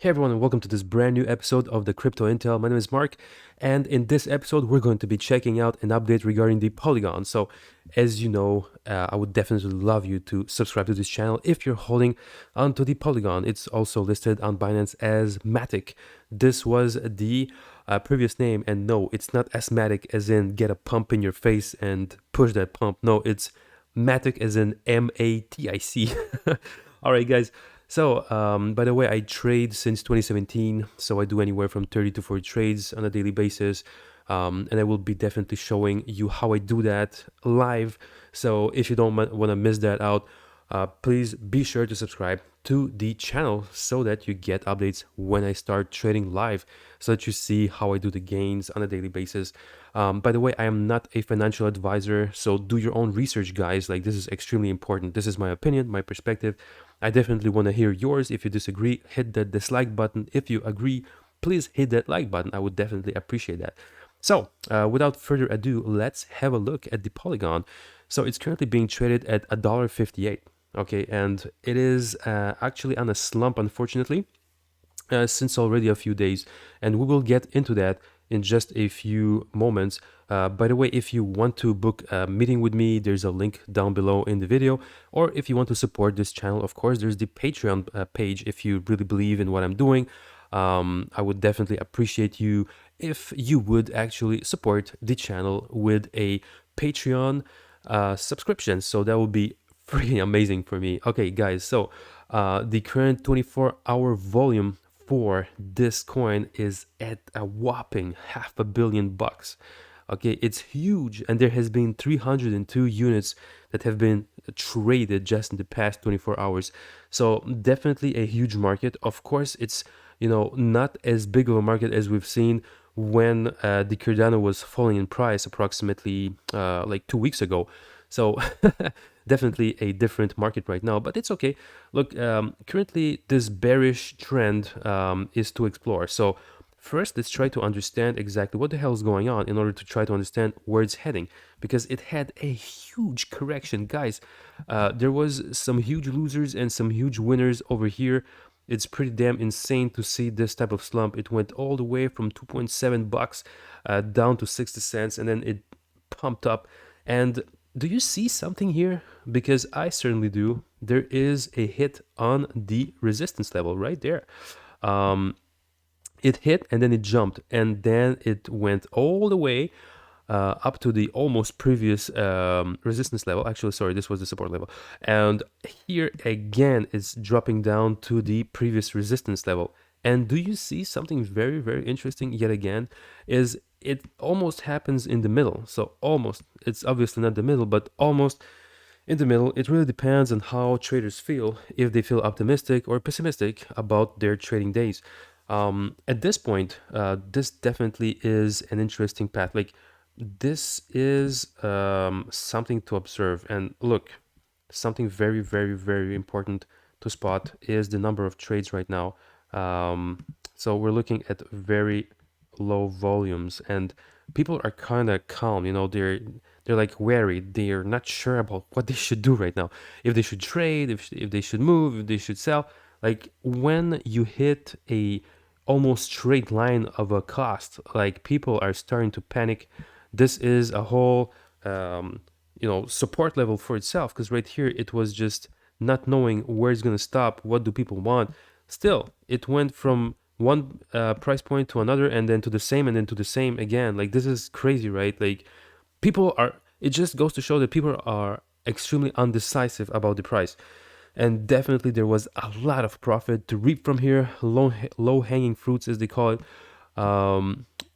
Hey everyone, and welcome to this brand new episode of the Crypto Intel. My name is Mark, and in this episode, we're going to be checking out an update regarding the Polygon. So, as you know, I would definitely love you to subscribe to this channel if you're holding onto the Polygon. It's also listed on Binance as Matic. This was the previous name, and no, it's not asthmatic as in get a pump in your face and push that pump. No, it's Matic as in MATIC. All right, guys. So, by the way, I trade since 2017, so I do anywhere from 30 to 40 trades on a daily basis, and I will be definitely showing you how I do that live. So, if you don't want to miss that out, please be sure to subscribe to the channel so that you get updates when I start trading live, so that you see how I do the gains on a daily basis. By the way, I am not a financial advisor, so do your own research, guys. Like, this is extremely important. This is my opinion, my perspective. I definitely want to hear yours. If you disagree, hit that dislike button. If you agree, please hit that like button. I would definitely appreciate that. So, without further ado, let's have a look at the Polygon. So, it's currently being traded at $1.58. Okay, and it is actually on a slump, unfortunately, since already a few days, and we will get into that in just a few moments. By the way, if you want to book a meeting with me, there's a link down below in the video. Or if you want to support this channel, of course, there's the Patreon page if you really believe in what I'm doing. I would definitely appreciate you if you would actually support the channel with a Patreon subscription. So that would be freaking amazing for me. Okay, guys, so the current 24-hour volume for this coin is at a whopping $500 million. Okay, it's huge, and there has been 302 units that have been traded just in the past 24 hours. So definitely a huge market. Of course, it's not as big of a market as we've seen when the Cardano was falling in price approximately like 2 weeks ago. So definitely a different market right now, but it's okay. Look, currently this bearish trend is to explore. So first, let's try to understand exactly what the hell is going on in order to try to understand where it's heading, because it had a huge correction, guys. There was some huge losers and some huge winners over here. It's pretty damn insane to see this type of slump. It went all the way from 2.7 bucks down to 60 cents, and then it pumped up. And do you see something here? Because I certainly do. There is a hit on the resistance level right there. It hit and then it jumped, and then it went all the way up to the almost previous resistance level. Actually, sorry, this was the support level. And here again, it's dropping down to the previous resistance level. And do you see something very, very interesting yet again? Is it almost happens in the middle. So almost, it's obviously not the middle, but almost in the middle. It really depends on how traders feel, if they feel optimistic or pessimistic about their trading days. At this point, this definitely is an interesting path. Like, this is something to observe. And look, something very, very, very important to spot is the number of trades right now. So we're looking at very low volumes, and people are kind of calm. They're like wary. They're not sure about what they should do right now. If they should trade, if they should move, if they should sell. Like, when you hit a almost straight line of a cost, like, people are starting to panic. This is a whole support level for itself, because right here it was just not knowing where it's going to stop. What do people want? Still, it went from one price point to another, and then to the same, and then to the same again. Like, this is crazy, right? Like, it just goes to show that people are extremely undecisive about the price. And definitely there was a lot of profit to reap from here, low hanging fruits, as they call it,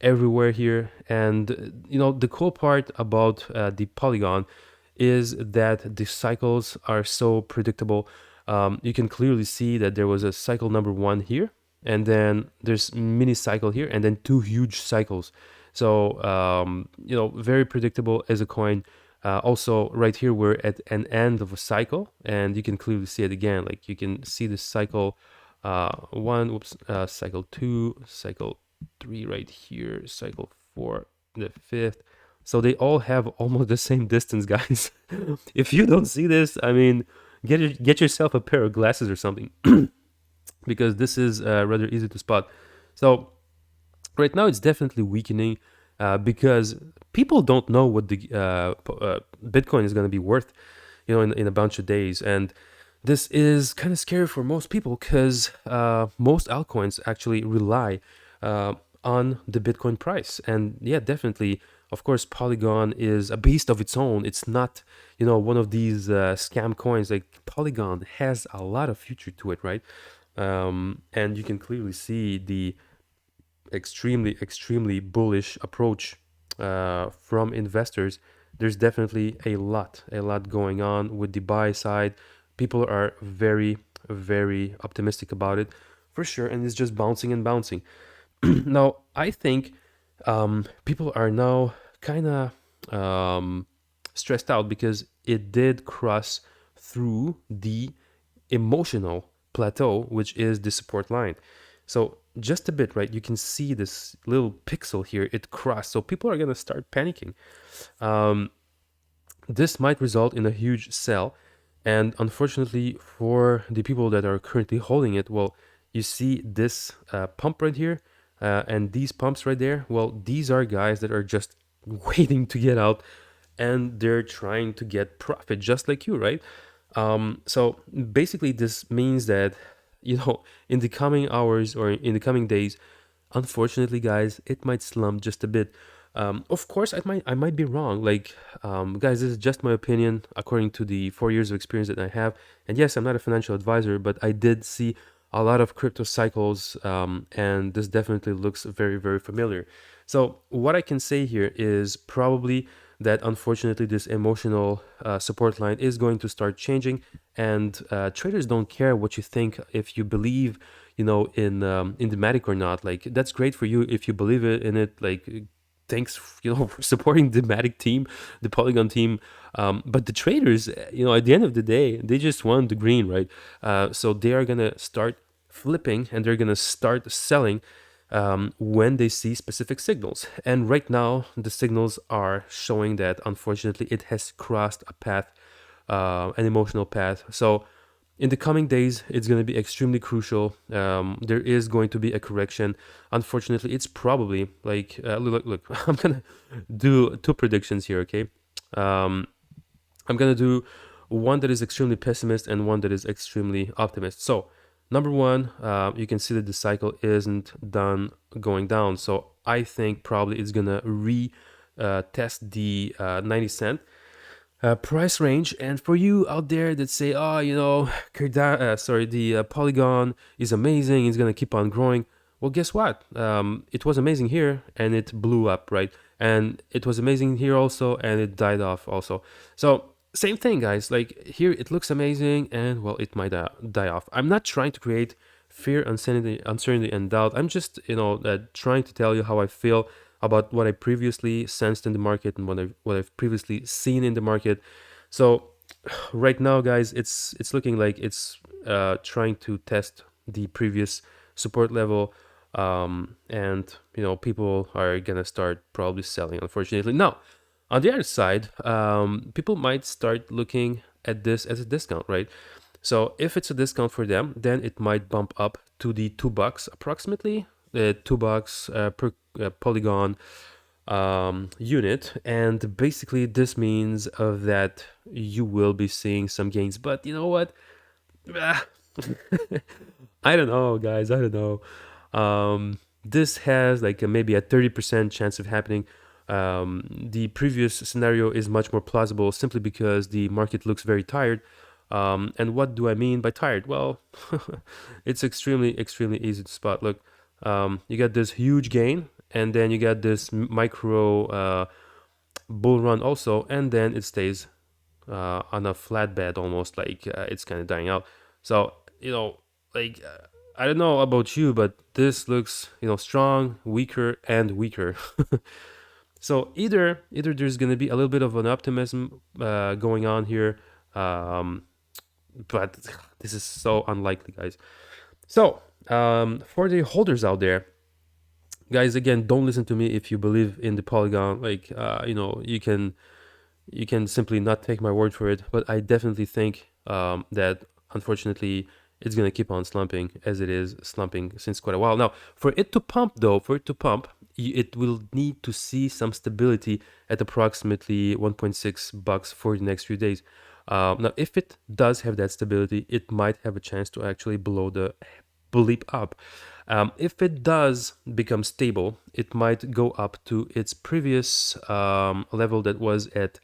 everywhere here. And the cool part about the Polygon is that the cycles are so predictable. You can clearly see that there was a cycle number 1 here, and then there's mini cycle here, and then 2 huge cycles. So very predictable as a coin. Also, right here, we're at an end of a cycle, and you can clearly see it again. Like, you can see the cycle 1, cycle 2, cycle 3 right here, cycle 4, the 5th. So they all have almost the same distance, guys. If you don't see this, I mean, get yourself a pair of glasses or something. because this is rather easy to spot. So right now it's definitely weakening because people don't know what the Bitcoin is going to be worth, in a bunch of days. And this is kind of scary for most people because most altcoins actually rely uh, on the Bitcoin price. And yeah, definitely, of course, Polygon is a beast of its own. It's not, one of these scam coins. Like Polygon has a lot of future to it, right? And you can clearly see the extremely bullish approach from investors. There's definitely a lot going on with the buy side. People are very optimistic about it for sure, and it's just bouncing and bouncing. Now, I think people are now kind of stressed out because it did cross through the emotional plateau, which is the support line. So just a bit, right? You can see this little pixel here, it crossed. So people are going to start panicking. Um, this might result in a huge sell. And unfortunately, for the people that are currently holding it, well, you see this pump right here and these pumps right there. Well, these are guys that are just waiting to get out and they're trying to get profit just like you, right? So basically, this means that, in the coming hours or in the coming days, unfortunately, guys, it might slump just a bit. Of course, I might be wrong. Like, guys, this is just my opinion according to the 4 years of experience that I have. And yes, I'm not a financial advisor, but I did see a lot of crypto cycles, and this definitely looks very familiar. So what I can say here is probably that unfortunately this emotional support line is going to start changing, and traders don't care what you think. If you believe, in the Matic or not, like that's great for you if you believe in it. Like thanks, for supporting the Matic team, the Polygon team. But the traders, at the end of the day, they just want the green, right? So they are gonna start flipping and they're gonna start selling when they see specific signals. And right now, the signals are showing that unfortunately it has crossed a path, an emotional path. So in the coming days, it's going to be extremely crucial. There is going to be a correction. Unfortunately, it's probably like, look, I'm going to do two predictions here, okay? I'm going to do one that is extremely pessimist and one that is extremely optimist. So, number one, you can see that the cycle isn't done going down. So, I think probably it's going to test the 90 cent price range. And for you out there that say, oh, the Polygon is amazing, it's going to keep on growing. Well, guess what? It was amazing here and it blew up, right? And it was amazing here also and it died off also. So same thing, guys. Like here, it looks amazing and well, it might die off. I'm not trying to create fear, uncertainty, and doubt. I'm just, trying to tell you how I feel about what I previously sensed in the market and what I've previously seen in the market. So right now, guys, it's looking like it's trying to test the previous support level, and people are gonna start probably selling. Unfortunately, now on the other side, people might start looking at this as a discount, right? So if it's a discount for them, then it might bump up to the $2 approximately, $2 per Polygon unit, and basically this means that you will be seeing some gains. But you know what? Ah, I don't know, guys. I don't know. This has like maybe a 30% chance of happening. The previous scenario is much more plausible simply because the market looks very tired. And what do I mean by tired? Well, it's extremely easy to spot. Look, you got this huge gain, and then you got this micro bull run also, and then it stays on a flat bed almost, like it's kind of dying out. So like I don't know about you, but this looks strong, weaker, and weaker. So either there's gonna be a little bit of an optimism going on here, but this is so unlikely, guys. So for the holders out there, guys, again, don't listen to me if you believe in the Polygon. Like you can simply not take my word for it, but I definitely think that unfortunately it's going to keep on slumping as it is slumping since quite a while. Now, for it to pump though, it will need to see some stability at approximately 1.6 bucks for the next few days. Now, if it does have that stability, it might have a chance to actually blow the bleep up. If it does become stable, it might go up to its previous level that was at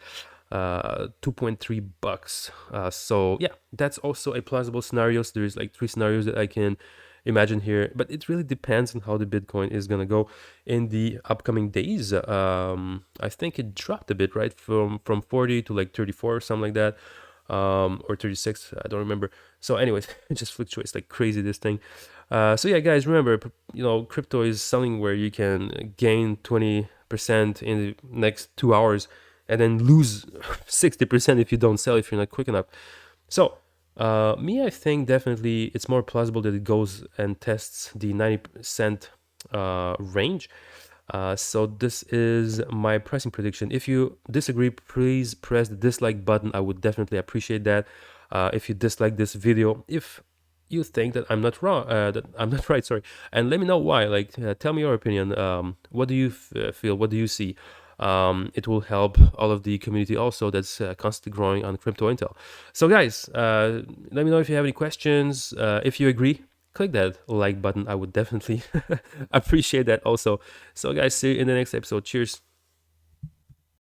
2.3 bucks. So yeah, that's also a plausible scenario. So there's like 3 scenarios that I can imagine here, but it really depends on how the Bitcoin is gonna go in the upcoming days. I think it dropped a bit, right, from 40 to like 34 or something like that, or 36. I don't remember. So anyways, it just fluctuates like crazy, this thing. So yeah, guys, remember, crypto is something where you can gain 20% in the next 2 hours and then lose 60% if you don't sell, if you're not quick enough. So I think definitely it's more plausible that it goes and tests the 90% range. So this is my pricing prediction. If you disagree, please press the dislike button. I would definitely appreciate that. If you dislike this video, if you think that I'm not wrong, that I'm not right, sorry, and let me know why. Like, tell me your opinion. What do you feel? What do you see? It will help all of the community also that's constantly growing on Crypto Intel. So guys, let me know if you have any questions. If you agree, click that like button. I would definitely appreciate that also. So guys, see you in the next episode. Cheers.